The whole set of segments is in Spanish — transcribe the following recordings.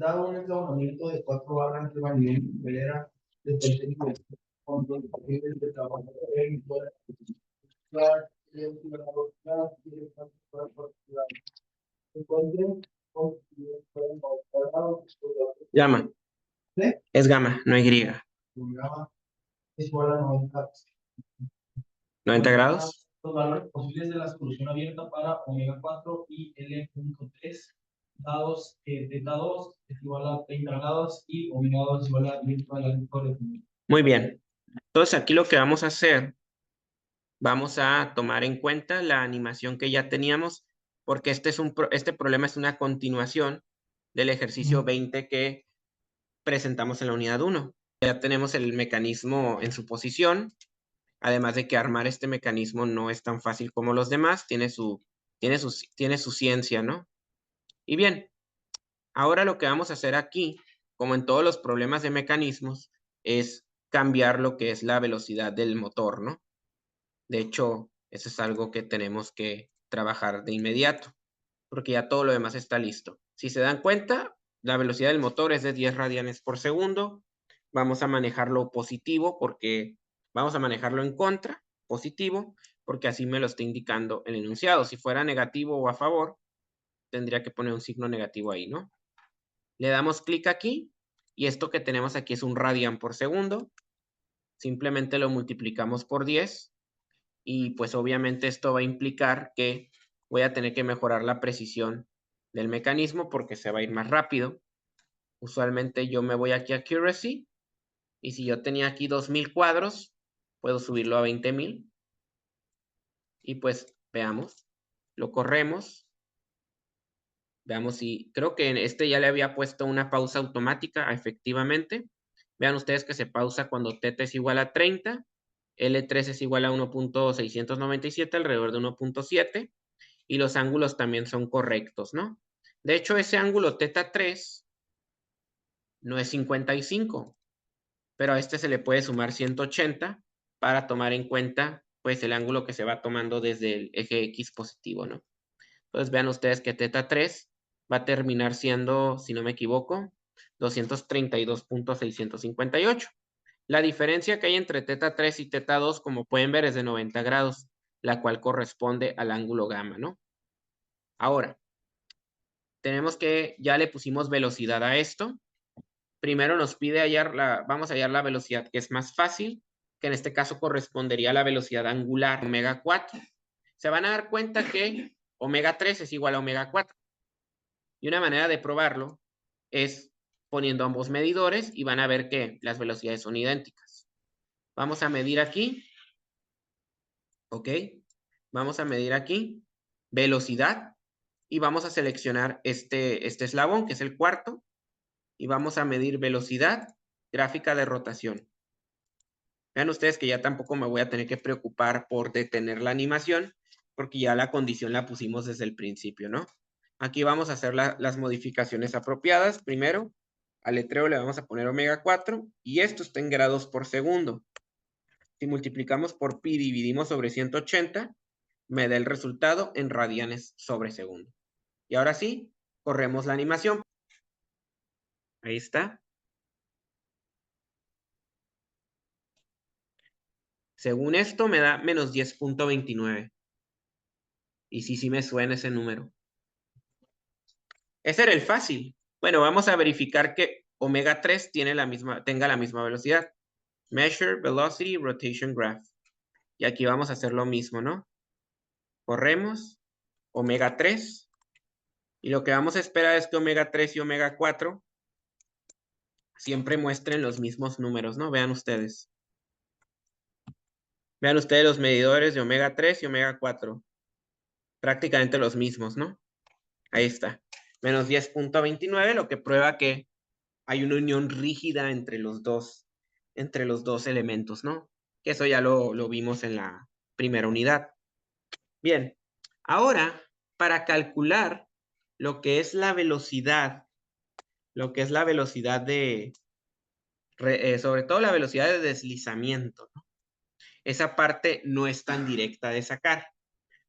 dado un encabonamiento de 4 barras entre manivela y manivela de tercer nivel, con dos niveles de trabajo en Gamma. Es gamma, no Y. es igual a 90. 90 grados. Los valores posibles de la solución abierta para omega 4 y L.3 dados teta 2 es igual a 30 grados y omega 2 es igual a 10 a la victoria. Muy bien. Entonces aquí lo que vamos a hacer, vamos a tomar en cuenta la animación que ya teníamos, porque este problema es una continuación del ejercicio 20 que presentamos en la unidad 1. Ya tenemos el mecanismo en su posición, además de que armar este mecanismo no es tan fácil como los demás, tiene su ciencia, ¿no? Y bien, ahora lo que vamos a hacer aquí, como en todos los problemas de mecanismos, es cambiar lo que es la velocidad del motor, ¿no? De hecho, eso es algo que tenemos que trabajar de inmediato, porque ya todo lo demás está listo. Si se dan cuenta, la velocidad del motor es de 10 radianes por segundo. Vamos a manejarlo positivo porque vamos a manejarlo en contra, positivo, porque así me lo está indicando el enunciado. Si fuera negativo o a favor, tendría que poner un signo negativo ahí, ¿no? Le damos clic aquí y esto que tenemos aquí es un radian por segundo. Simplemente lo multiplicamos por 10 y pues obviamente esto va a implicar que voy a tener que mejorar la precisión del mecanismo porque se va a ir más rápido. Usualmente yo me voy aquí a Accuracy y si yo tenía aquí 2000 cuadros, puedo subirlo a 20,000 y pues veamos, lo corremos. Veamos si, creo que en este ya le había puesto una pausa automática, efectivamente. Vean ustedes que se pausa cuando θ es igual a 30, L3 es igual a 1.697, alrededor de 1.7, y los ángulos también son correctos, ¿no? De hecho, ese ángulo θ3 no es 55, pero a este se le puede sumar 180 para tomar en cuenta, pues, el ángulo que se va tomando desde el eje X positivo, ¿no? Entonces vean ustedes que θ3 va a terminar siendo, si no me equivoco, 232.658. La diferencia que hay entre θ3 y θ2, como pueden ver, es de 90 grados, la cual corresponde al ángulo gamma, ¿no? Ahora, tenemos que, ya le pusimos velocidad a esto. Primero nos pide vamos a hallar la velocidad que es más fácil, que en este caso correspondería a la velocidad angular omega 4. Se van a dar cuenta que omega 3 es igual a omega 4. Y una manera de probarlo es poniendo ambos medidores y van a ver que las velocidades son idénticas. Vamos a medir aquí, ¿ok? Vamos a medir aquí velocidad y vamos a seleccionar este eslabón, que es el cuarto, y vamos a medir velocidad, gráfica de rotación. Vean ustedes que ya tampoco me voy a tener que preocupar por detener la animación, porque ya la condición la pusimos desde el principio, ¿no? Aquí vamos a hacer las modificaciones apropiadas. Primero, al letrero le vamos a poner omega 4 y esto está en grados por segundo. Si multiplicamos por pi y dividimos sobre 180, me da el resultado en radianes sobre segundo. Y ahora sí, corremos la animación. Ahí está. Según esto me da menos 10.29. Y sí me suena ese número. Ese era el fácil. Bueno, vamos a verificar que omega 3 tenga la misma velocidad. Measure Velocity Rotation Graph. Y aquí vamos a hacer lo mismo, ¿no? Corremos omega 3. Y lo que vamos a esperar es que omega 3 y omega 4 siempre muestren los mismos números, ¿no? Vean ustedes. Vean ustedes los medidores de omega 3 y omega 4. Prácticamente los mismos, ¿no? Ahí está. Menos 10.29, lo que prueba que hay una unión rígida entre los dos elementos, ¿no? Que eso ya lo vimos en la primera unidad. Bien, ahora para calcular lo que es la velocidad, sobre todo la velocidad de deslizamiento, ¿no? Esa parte no es tan directa de sacar.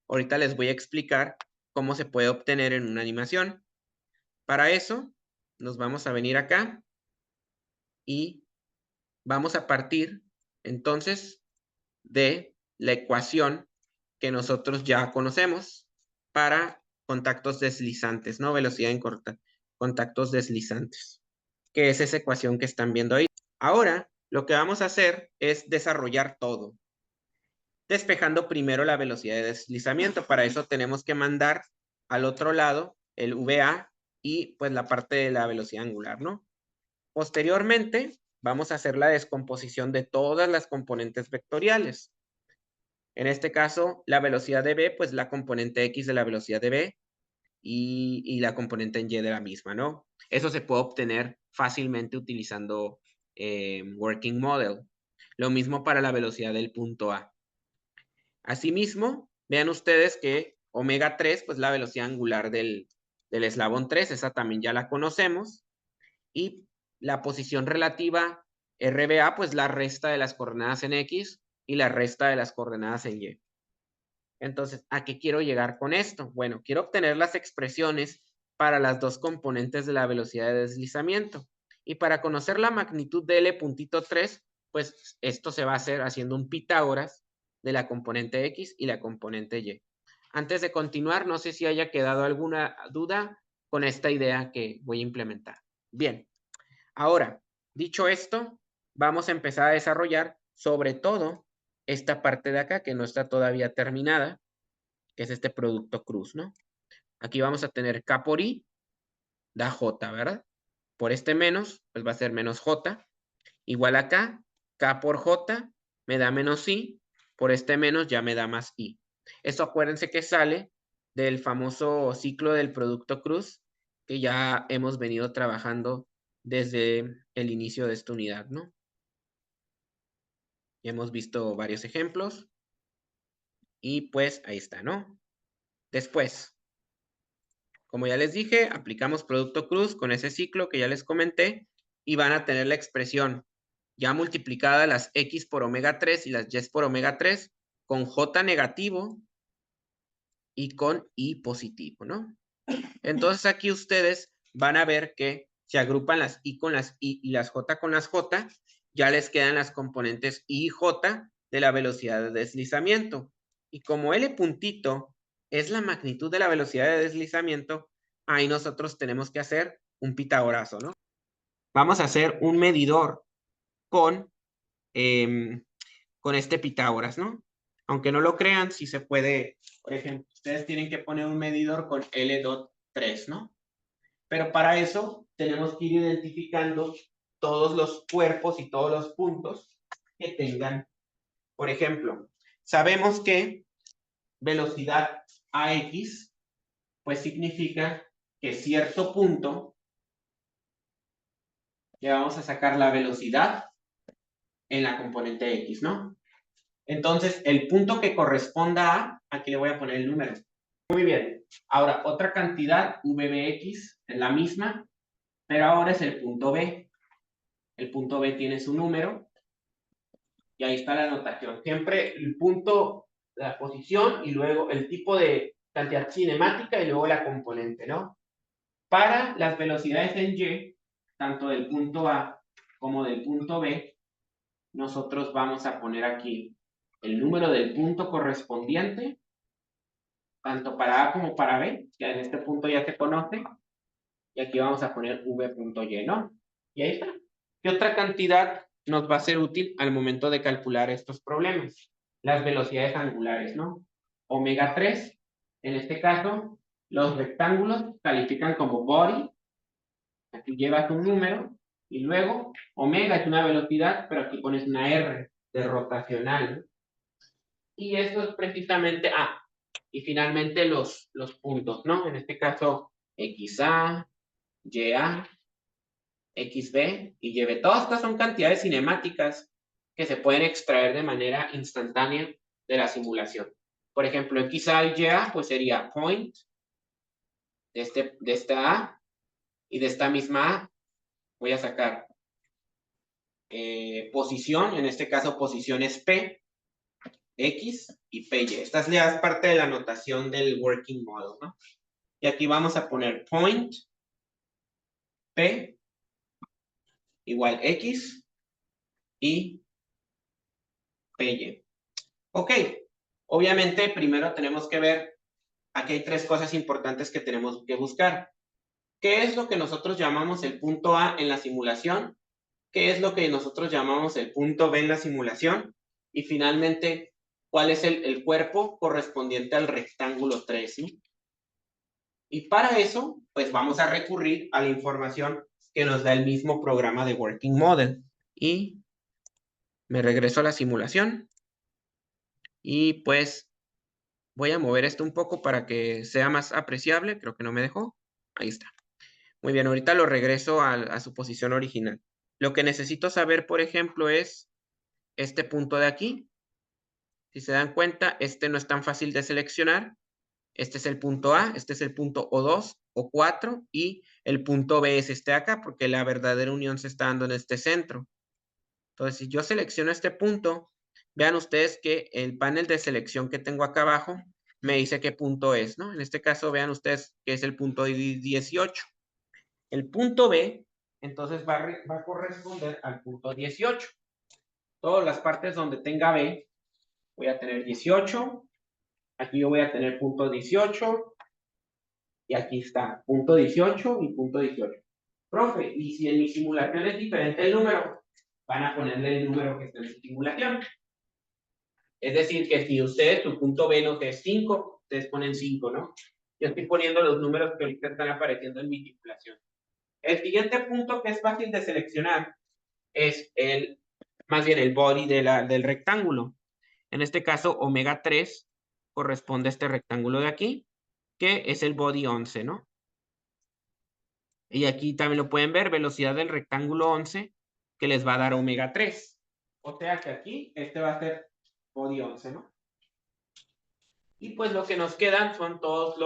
Ahorita les voy a explicar cómo se puede obtener en una animación. Para eso, nos vamos a venir acá y vamos a partir entonces de la ecuación que nosotros ya conocemos para contactos deslizantes, ¿no? Velocidad en contactos deslizantes, que es esa ecuación que están viendo ahí. Ahora, lo que vamos a hacer es desarrollar todo, despejando primero la velocidad de deslizamiento. Para eso tenemos que mandar al otro lado el VA y pues la parte de la velocidad angular, ¿no? Posteriormente, vamos a hacer la descomposición de todas las componentes vectoriales. En este caso, la velocidad de B, pues la componente X de la velocidad de B y la componente en Y de la misma, ¿no? Eso se puede obtener fácilmente utilizando Working Model. Lo mismo para la velocidad del punto A. Asimismo, vean ustedes que omega 3, pues la velocidad angular del eslabón 3, esa también ya la conocemos. Y la posición relativa RBA, pues la resta de las coordenadas en X y la resta de las coordenadas en Y. Entonces, ¿a qué quiero llegar con esto? Bueno, quiero obtener las expresiones para las dos componentes de la velocidad de deslizamiento. Y para conocer la magnitud de L.3, pues esto se va a hacer haciendo un Pitágoras de la componente X y la componente Y. Antes de continuar, no sé si haya quedado alguna duda con esta idea que voy a implementar. Bien, ahora, dicho esto, vamos a empezar a desarrollar sobre todo esta parte de acá que no está todavía terminada, que es este producto cruz, ¿no? Aquí vamos a tener K por I, da J, ¿verdad? Por este menos, pues va a ser menos J, igual acá, K por J me da menos I, por este menos ya me da más I. Esto acuérdense que sale del famoso ciclo del producto cruz que ya hemos venido trabajando desde el inicio de esta unidad, ¿no? Ya hemos visto varios ejemplos y pues ahí está, ¿no? Después, como ya les dije, aplicamos producto cruz con ese ciclo que ya les comenté y van a tener la expresión ya multiplicada las X por omega 3 y las Y por omega 3 con J negativo y con I positivo, ¿no? Entonces aquí ustedes van a ver que se agrupan las I con las I y las J con las J, ya les quedan las componentes I y J de la velocidad de deslizamiento. Y como L puntito es la magnitud de la velocidad de deslizamiento, ahí nosotros tenemos que hacer un pitagorazo, ¿no? Vamos a hacer un medidor con este Pitágoras, ¿no? Aunque no lo crean, sí se puede, por ejemplo, ustedes tienen que poner un medidor con L.3, ¿no? Pero para eso tenemos que ir identificando todos los cuerpos y todos los puntos que tengan. Por ejemplo, sabemos que velocidad AX, pues significa que cierto punto le vamos a sacar la velocidad en la componente X, ¿no? Entonces, el punto que corresponda a, aquí le voy a poner el número. Muy bien. Ahora, otra cantidad, VBX, es la misma, pero ahora es el punto B. El punto B tiene su número y ahí está la anotación. Siempre el punto, la posición y luego el tipo de cantidad cinemática y luego la componente, ¿no? Para las velocidades en Y, tanto del punto A como del punto B, nosotros vamos a poner aquí el número del punto correspondiente, tanto para A como para B, que en este punto ya se conoce, y aquí vamos a poner V.Y, ¿no? Y ahí está. ¿Qué otra cantidad nos va a ser útil al momento de calcular estos problemas? Las velocidades angulares, ¿no? Omega 3, en este caso, los rectángulos califican como body, aquí llevas un número, y luego omega es una velocidad, pero aquí pones una R de rotacional, ¿no? Y eso es precisamente, y finalmente los puntos, ¿no? En este caso, XA, YA, XB y YB. Todas estas son cantidades cinemáticas que se pueden extraer de manera instantánea de la simulación. Por ejemplo, XA y YA, pues sería point de esta A, y de esta misma A voy a sacar posición, en este caso posición es P, X y PY. Esta es ya parte de la notación del working model, ¿no? Y aquí vamos a poner point P igual X y PY. Ok, obviamente primero tenemos que ver, aquí hay tres cosas importantes que tenemos que buscar. ¿Qué es lo que nosotros llamamos el punto A en la simulación? ¿Qué es lo que nosotros llamamos el punto B en la simulación? Y finalmente, ¿cuál es el cuerpo correspondiente al rectángulo 3? ¿Sí? Y para eso, pues vamos a recurrir a la información que nos da el mismo programa de Working Model. Y me regreso a la simulación. Y pues voy a mover esto un poco para que sea más apreciable. Creo que no me dejó. Ahí está. Muy bien, ahorita lo regreso a su posición original. Lo que necesito saber, por ejemplo, es este punto de aquí. Si se dan cuenta, este no es tan fácil de seleccionar. Este es el punto A, este es el punto O2, O4 y el punto B es este de acá porque la verdadera unión se está dando en este centro. Entonces, si yo selecciono este punto, vean ustedes que el panel de selección que tengo acá abajo me dice qué punto es, ¿no? En este caso, vean ustedes que es el punto 18. El punto B, entonces va a corresponder al punto 18. Todas las partes donde tenga B, voy a tener 18. Aquí yo voy a tener punto 18. Y aquí está, punto 18 y punto 18. Profe, y si en mi simulación es diferente el número, van a ponerle el número que está en su simulación. Es decir, que si ustedes, su punto B no es 5, ustedes ponen 5, ¿no? Yo estoy poniendo los números que ahorita están apareciendo en mi simulación. El siguiente punto que es fácil de seleccionar es más bien el body del rectángulo. En este caso, omega 3 corresponde a este rectángulo de aquí, que es el body 11, ¿no? Y aquí también lo pueden ver, velocidad del rectángulo 11, que les va a dar omega 3. O sea que aquí, este va a ser body 11, ¿no? Y pues lo que nos quedan son todas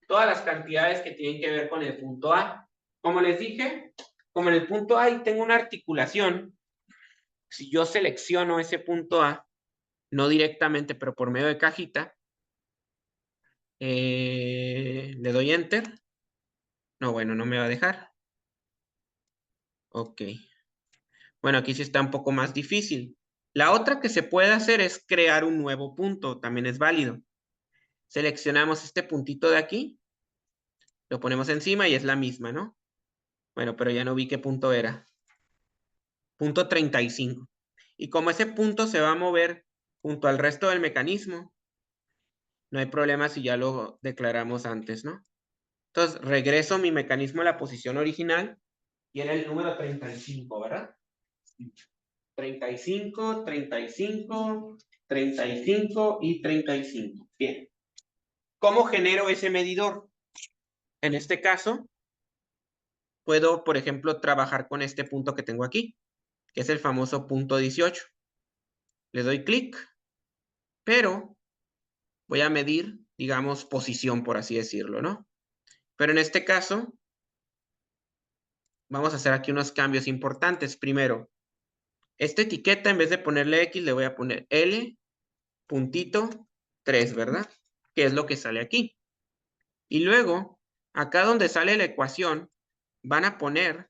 las cantidades que tienen que ver con el punto A. Como les dije, como en el punto A y tengo una articulación, si yo selecciono ese punto A, no directamente, pero por medio de cajita, le doy Enter. No, bueno, no me va a dejar. Ok. Bueno, aquí sí está un poco más difícil. La otra que se puede hacer es crear un nuevo punto, también es válido. Seleccionamos este puntito de aquí, lo ponemos encima y es la misma, ¿no? Bueno, pero ya no vi qué punto era. Punto 35. Y como ese punto se va a mover junto al resto del mecanismo, no hay problema si ya lo declaramos antes, ¿no? Entonces, regreso mi mecanismo a la posición original y era el número 35, ¿verdad? 35, 35, 35 y 35. Bien. ¿Cómo genero ese medidor? En este caso, puedo, por ejemplo, trabajar con este punto que tengo aquí, que es el famoso punto 18. Le doy clic, pero voy a medir, digamos, posición, por así decirlo, ¿no? Pero en este caso, vamos a hacer aquí unos cambios importantes. Primero, esta etiqueta, en vez de ponerle X, le voy a poner L, puntito, 3, ¿verdad? Que es lo que sale aquí. Y luego, acá donde sale la ecuación, van a poner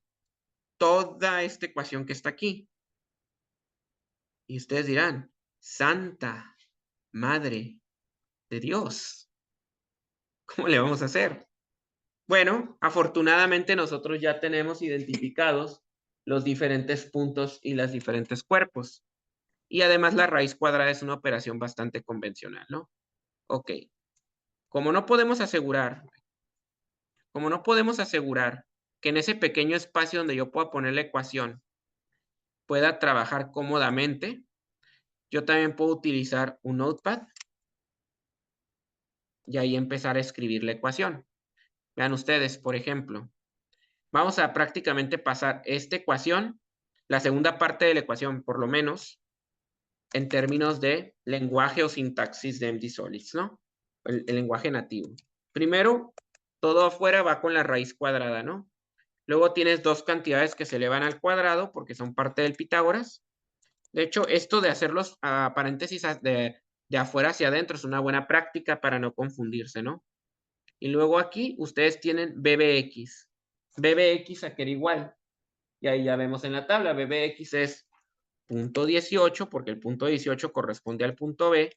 toda esta ecuación que está aquí. Y ustedes dirán, Santa Madre de Dios, ¿cómo le vamos a hacer? Bueno, afortunadamente nosotros ya tenemos identificados los diferentes puntos y los diferentes cuerpos. Y además la raíz cuadrada es una operación bastante convencional, ¿no? Ok. Como no podemos asegurar que en ese pequeño espacio donde yo pueda poner la ecuación pueda trabajar cómodamente, yo también puedo utilizar un notepad y ahí empezar a escribir la ecuación. Vean ustedes, por ejemplo, vamos a prácticamente pasar esta ecuación, la segunda parte de la ecuación, por lo menos, en términos de lenguaje o sintaxis de MD-Solids, ¿no? El lenguaje nativo. Primero, todo afuera va con la raíz cuadrada, ¿no? Luego tienes dos cantidades que se elevan al cuadrado porque son parte del Pitágoras. De hecho, esto de hacer los paréntesis de afuera hacia adentro es una buena práctica para no confundirse, ¿no? Y luego aquí ustedes tienen BBX. BBX a que era igual. Y ahí ya vemos en la tabla, BBX es punto 18, porque el punto 18 corresponde al punto B.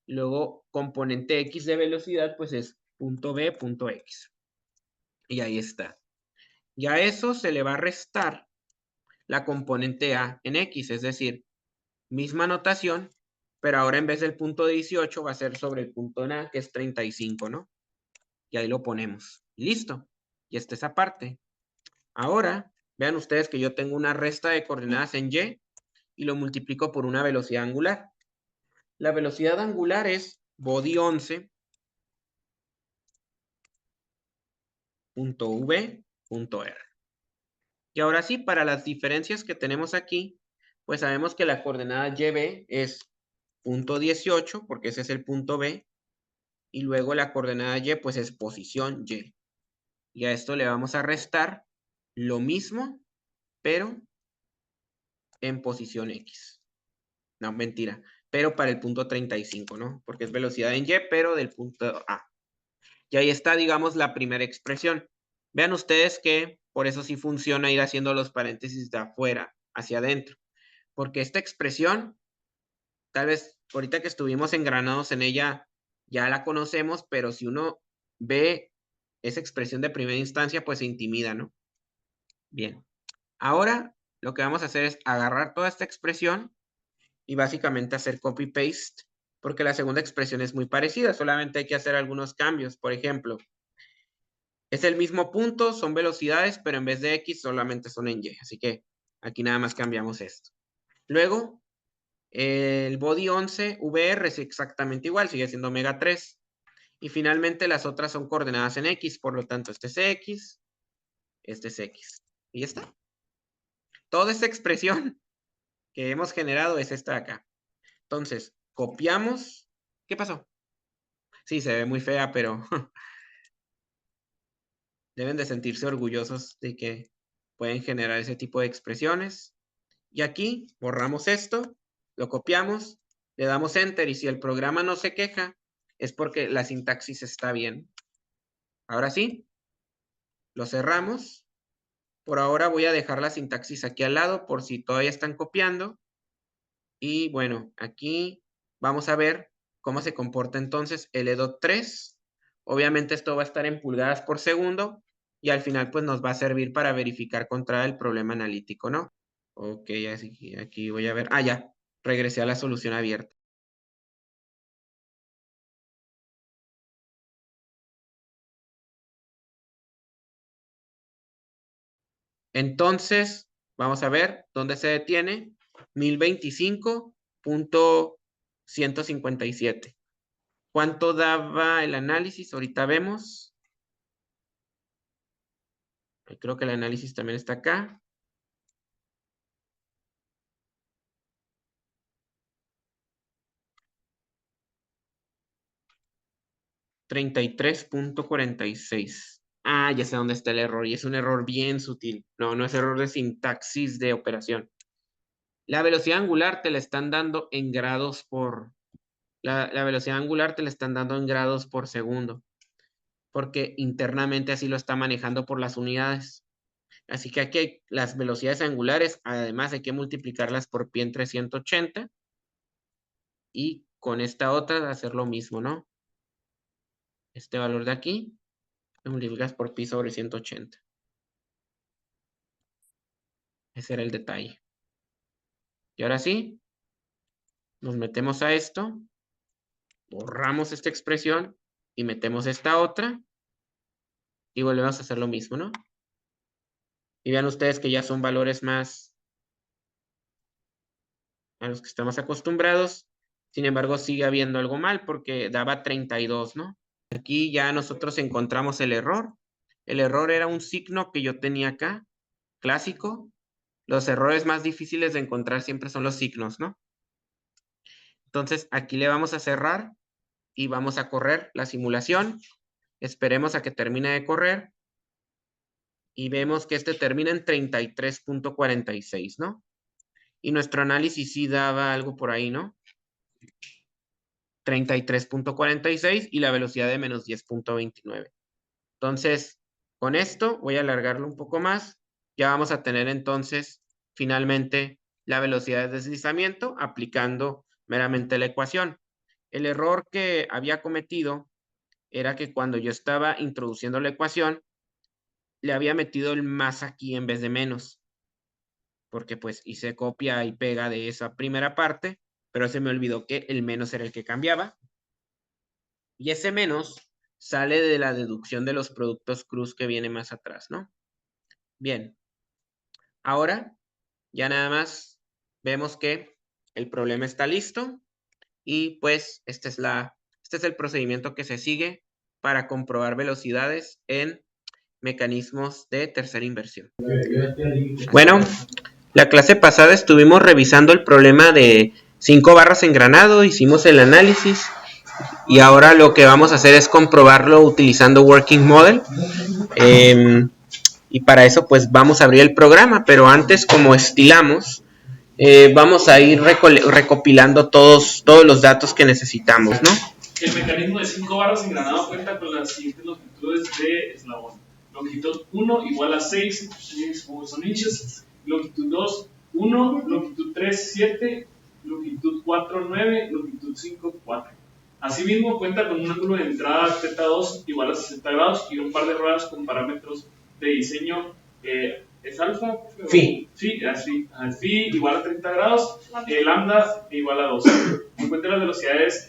Luego, componente X de velocidad, pues es punto B, punto X. Y ahí está. Y a eso se le va a restar la componente A en X, es decir, misma notación, pero ahora en vez del punto 18 va a ser sobre el punto A, que es 35, ¿no? Y ahí lo ponemos. Listo. Y esta es esa parte. Ahora, vean ustedes que yo tengo una resta de coordenadas en Y y lo multiplico por una velocidad angular. La velocidad angular es body 11 punto V punto R. Y ahora sí, para las diferencias que tenemos aquí, pues sabemos que la coordenada YB es punto 18, porque ese es el punto B, y luego la coordenada Y, pues es posición Y. Y a esto le vamos a restar lo mismo, pero en posición X. No, mentira, pero para el punto 35, ¿no? Porque es velocidad en Y, pero del punto A. Y ahí está, digamos, la primera expresión. Vean ustedes que por eso sí funciona ir haciendo los paréntesis de afuera hacia adentro. Porque esta expresión, tal vez ahorita que estuvimos engranados en ella, ya la conocemos, pero si uno ve esa expresión de primera instancia, pues se intimida, ¿no? Bien. Ahora lo que vamos a hacer es agarrar toda esta expresión y básicamente hacer copy-paste, porque la segunda expresión es muy parecida, solamente hay que hacer algunos cambios. Por ejemplo, es el mismo punto, son velocidades, pero en vez de X solamente son en Y. Así que aquí nada más cambiamos esto. Luego, el body 11 VR es exactamente igual, sigue siendo omega 3. Y finalmente las otras son coordenadas en X, por lo tanto este es X, este es X. Y ya está. Toda esta expresión que hemos generado es esta de acá. Entonces, copiamos. ¿Qué pasó? Sí, se ve muy fea, pero deben de sentirse orgullosos de que pueden generar ese tipo de expresiones. Y aquí borramos esto, lo copiamos, le damos Enter y si el programa no se queja, es porque la sintaxis está bien. Ahora sí, lo cerramos. Por ahora voy a dejar la sintaxis aquí al lado por si todavía están copiando. Y bueno, aquí vamos a ver cómo se comporta entonces el EDOT3. Obviamente esto va a estar en pulgadas por segundo y al final pues nos va a servir para verificar contra el problema analítico, ¿no? Ok, así aquí voy a ver. Ah, ya, regresé a la solución abierta. Entonces, vamos a ver dónde se detiene. 1025.157. ¿Cuánto daba el análisis? Ahorita vemos. Creo que el análisis también está acá. $33.46. Ah, ya sé dónde está el error y es un error bien sutil. No, no es error de sintaxis de operación. La velocidad angular te la están dando en grados por... La velocidad angular te la están dando en grados por segundo, porque internamente así lo está manejando por las unidades. Así que aquí las velocidades angulares, además hay que multiplicarlas por pi entre 180 y con esta otra hacer lo mismo, ¿no? Este valor de aquí lo multiplicas por pi sobre 180. Ese era el detalle. Y ahora sí, nos metemos a esto, borramos esta expresión y metemos esta otra y volvemos a hacer lo mismo, ¿no? Y vean ustedes que ya son valores más a los que estamos acostumbrados. Sin embargo, sigue habiendo algo mal porque daba 32, ¿no? Aquí ya nosotros encontramos el error. El error era un signo que yo tenía acá, clásico. Los errores más difíciles de encontrar siempre son los signos, ¿no? Entonces, aquí le vamos a cerrar y vamos a correr la simulación. Esperemos a que termine de correr y vemos que este termina en 33.46, ¿no? Y nuestro análisis sí daba algo por ahí, ¿no? 33.46 y la velocidad de menos 10.29. Entonces, Con esto voy a alargarlo un poco más. Ya vamos a tener entonces finalmente la velocidad de deslizamiento aplicando meramente la ecuación. El error que había cometido era que cuando yo estaba introduciendo la ecuación, le había metido el más aquí en vez de menos, porque pues hice copia y pega de esa primera parte, pero se me olvidó que el menos era el que cambiaba. Y ese menos sale de la deducción de los productos cruz que viene más atrás, ¿no? Bien. Ahora ya nada más vemos que el problema está listo y pues este es el procedimiento que se sigue para comprobar velocidades en mecanismos de tercera inversión. Bueno, la clase pasada estuvimos revisando el problema de 5 barras en granado, hicimos el análisis y ahora lo que vamos a hacer es comprobarlo utilizando Working Model. Y para eso pues vamos a abrir el programa, pero antes, como estilamos, vamos a ir recopilando todos los datos que necesitamos, ¿no? El mecanismo de 5 barras en granado cuenta con las siguientes longitudes de eslabón. Longitud 1 igual a 6 son inches, longitud 2, 1, longitud 3, 7, longitud 4, 9, longitud 5, 4. Asimismo cuenta con un ángulo de entrada θ2 igual a 60 grados y un par de ruedas con parámetros de diseño. ¿Es alfa? Phi. Phi igual a 30 grados, lambda igual a 2. Encuentra las velocidades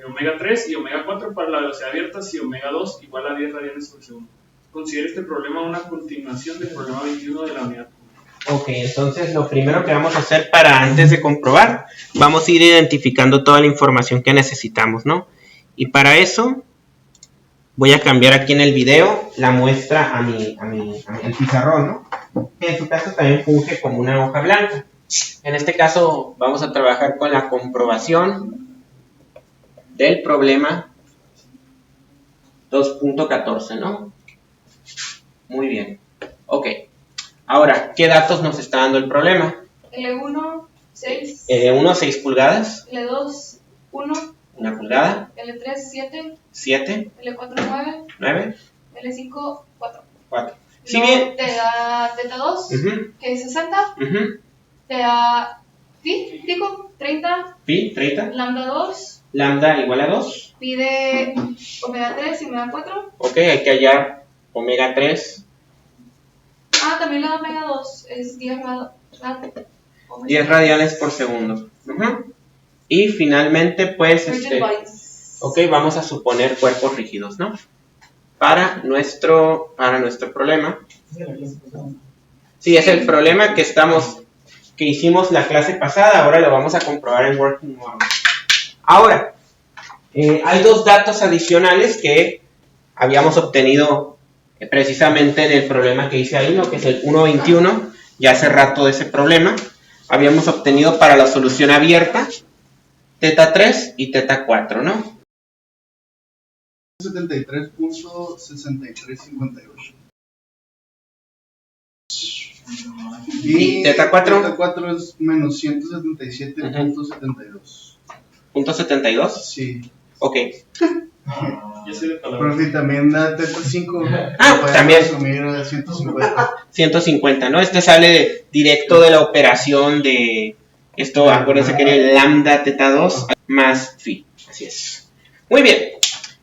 omega 3 y omega 4 para la velocidad abierta si omega 2 igual a 10 radianes por segundo. Considera este problema una continuación del problema 21 de la unidad. Ok, entonces lo primero que vamos a hacer para antes de comprobar, vamos a ir identificando toda la información que necesitamos, ¿no? Y para eso voy a cambiar aquí en el video la muestra al pizarrón, ¿no? Que en su caso también funge como una hoja blanca. En este caso vamos a trabajar con la comprobación del problema 2.14, ¿no? Muy bien. Ok. Ahora, ¿qué datos nos está dando el problema? L1, 6. L1, 6 pulgadas. L2, 1. 1 pulgada. L3, 7. 7. L4, 9. 9. L5, 4. 4. Si Luego bien. te da θ2, que es 60. Te da Phi, pico, 30. Pi, 30. Lambda 2. Lambda igual a 2. Pide omega 3 y omega 4. Ok, hay que hallar omega 3. También le da omega 2. Es 10 radianes por segundo. Y finalmente, pues, ok, vamos a suponer cuerpos rígidos, ¿no? Para nuestro problema. Sí, es el problema que hicimos la clase pasada. Ahora lo vamos a comprobar en Working Model. Ahora, hay dos datos adicionales que habíamos obtenido precisamente en el problema que hice ahí, ¿no? Que es el 1.21, ya hace rato de ese problema. Habíamos obtenido para la solución abierta θ3 y θ4, ¿no? 73.6358. ¿Y θ4? θ4 es menos 177.72. ¿Punto 72? Sí. Ok. Ya sé de palabras. Pero si también da θ5, también. Asumir a 150. 150, ¿no? Este sale directo de la operación de esto, acuérdense que era el lambda θ2 más phi. Así es. Muy bien.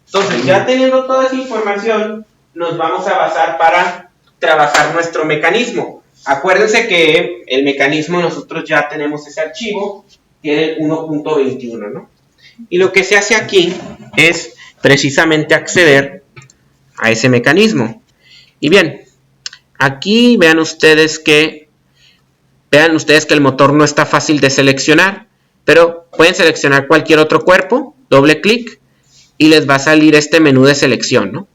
Entonces, ya teniendo toda esa información, nos vamos a basar para trabajar nuestro mecanismo. Acuérdense que el mecanismo, nosotros ya tenemos ese archivo, que es el 1.21, ¿no? Y lo que se hace aquí es precisamente acceder a ese mecanismo. Y bien, aquí vean ustedes que el motor no está fácil de seleccionar, pero pueden seleccionar cualquier otro cuerpo, doble clic, y les va a salir este menú de selección, ¿no?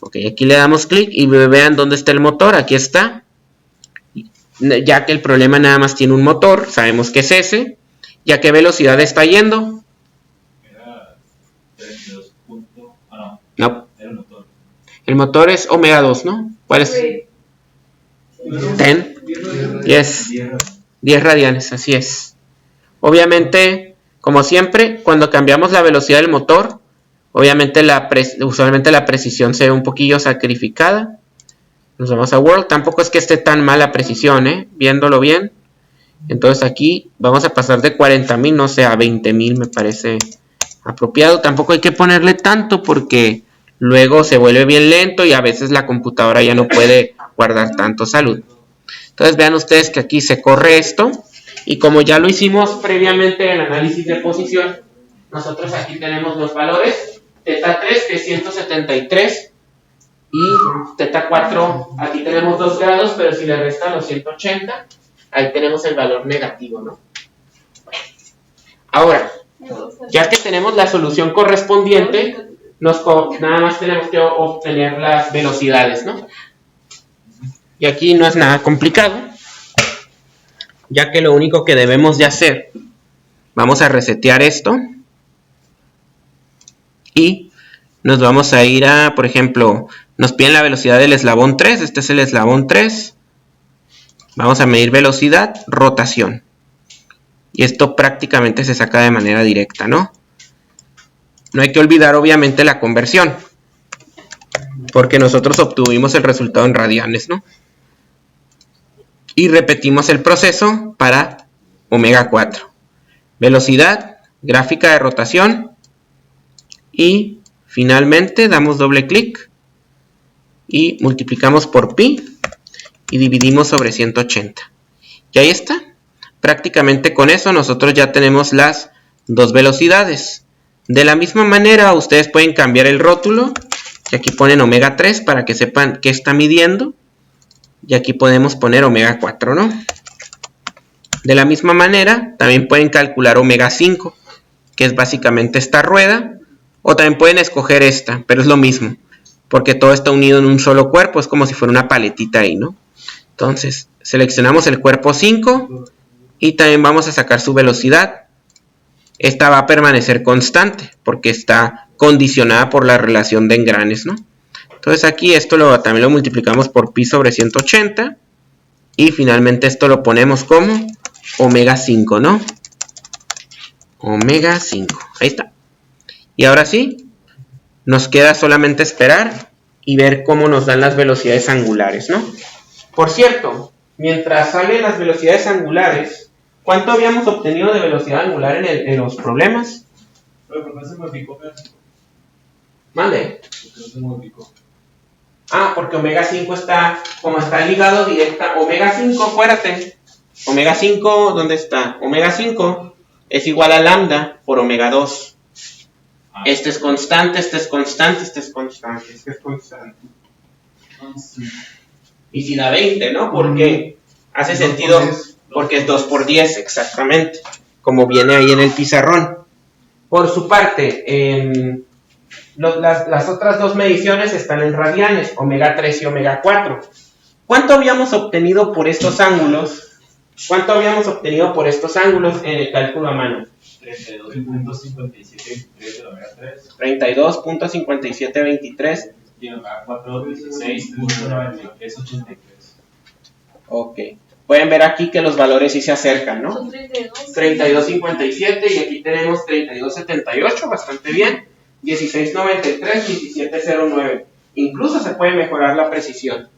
Ok, aquí le damos clic y vean dónde está el motor, aquí está. Ya que el problema nada más tiene un motor, sabemos que es ese. ¿Y a qué velocidad está yendo? Era 32 puntos. No. Era el motor. El motor es omega 2, ¿no? ¿Cuál es? 10. 10 radianes, así es. Obviamente, como siempre, cuando cambiamos la velocidad del motor, Obviamente usualmente la precisión se ve un poquillo sacrificada. Nos vamos a World. Tampoco es que esté tan mal la precisión, viéndolo bien. Entonces aquí vamos a pasar de 40,000, no sé, a 20,000 me parece apropiado. Tampoco hay que ponerle tanto porque luego se vuelve bien lento y a veces la computadora ya no puede guardar tanto salud. Entonces vean ustedes que aquí se corre esto. Y como ya lo hicimos previamente en el análisis de posición, nosotros aquí tenemos los valores. Teta 3 que es 173 y teta 4, aquí tenemos 2 grados, pero si le restan los 180, ahí tenemos el valor negativo, ¿no? Ahora, ya que tenemos la solución correspondiente, nada más tenemos que obtener las velocidades, ¿no? Y aquí no es nada complicado, ya que lo único que debemos de hacer, vamos a resetear esto y nos vamos a ir a, por ejemplo, nos piden la velocidad del eslabón 3, este es el eslabón 3, vamos a medir velocidad, rotación, y esto prácticamente se saca de manera directa, ¿no? No hay que olvidar obviamente la conversión, porque nosotros obtuvimos el resultado en radianes, ¿no? Y repetimos el proceso para omega 4. Velocidad, gráfica de rotación y finalmente damos doble clic y multiplicamos por pi y dividimos sobre 180. Y ahí está. Prácticamente con eso nosotros ya tenemos las dos velocidades. De la misma manera ustedes pueden cambiar el rótulo y aquí ponen omega 3 para que sepan qué está midiendo. Y aquí podemos poner omega 4, ¿no? De la misma manera, también pueden calcular omega 5, que es básicamente esta rueda. O también pueden escoger esta, pero es lo mismo. Porque todo está unido en un solo cuerpo, es como si fuera una paletita ahí, ¿no? Entonces, seleccionamos el cuerpo 5 y también vamos a sacar su velocidad. Esta va a permanecer constante porque está condicionada por la relación de engranes, ¿no? Entonces aquí esto también lo multiplicamos por pi sobre 180 y finalmente esto lo ponemos como omega 5, ¿no? Omega 5, ahí está. Y ahora sí, nos queda solamente esperar y ver cómo nos dan las velocidades angulares, ¿no? Por cierto, mientras salen las velocidades angulares, ¿cuánto habíamos obtenido de velocidad angular en los problemas? Pero ¿por qué se modificó? Mande. ¿Por qué se modificó? Ah, porque omega 5 como está ligado directa. Omega 5, acuérdate. Omega 5, ¿dónde está? Omega 5 es igual a lambda por omega 2. Este es constante, este es constante, este es constante, este es constante. Y si da 20, ¿no? Porque hace sentido, porque es 2 por 10, exactamente. Como viene ahí en el pizarrón. Por su parte, las otras dos mediciones están en radianes, omega 3 y omega 4. ¿Cuánto habíamos obtenido por estos ángulos? ¿Cuánto habíamos obtenido por estos ángulos en el cálculo a mano? 32.5723 de omega 3. 32.5723. Y omega 4, 16.9383. Ok. Pueden ver aquí que los valores sí se acercan, ¿no? Son 32. 32.57 y aquí tenemos 32.78, bastante bien. 16.93, 17.09. Incluso se puede mejorar la precisión.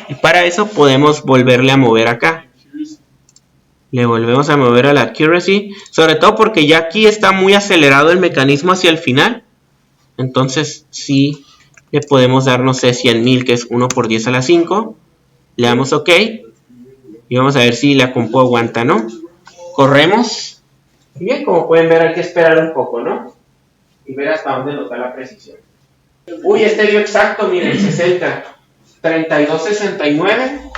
Y para eso podemos volverle a mover acá. Le volvemos a mover a la accuracy. Sobre todo porque ya aquí está muy acelerado el mecanismo hacia el final. Entonces sí le podemos dar, no sé, 100.000, que es 1 por 10 a la 5. Le damos OK. Y vamos a ver si la compu aguanta, ¿no? Corremos. Y bien, como pueden ver, hay que esperar un poco, ¿no? Y ver hasta dónde nos da la precisión. Uy, este dio exacto, miren, 60. 32.69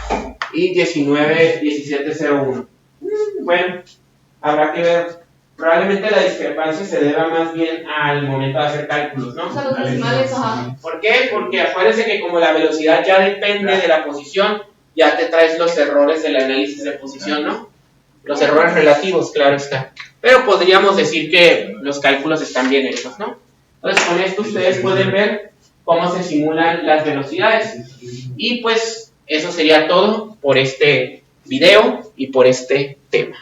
y 17.01. Bueno, habrá que ver. Probablemente la discrepancia se deba más bien al momento de hacer cálculos, ¿no? O sea, los decimales, ajá. ¿Por qué? Porque acuérdense que como la velocidad ya depende de la posición, ya te traes los errores del análisis de posición, ¿no? Los errores relativos, claro está. Pero podríamos decir que los cálculos están bien hechos, ¿no? Entonces con esto ustedes pueden ver cómo se simulan las velocidades. Y pues eso sería todo por este video y por este tema.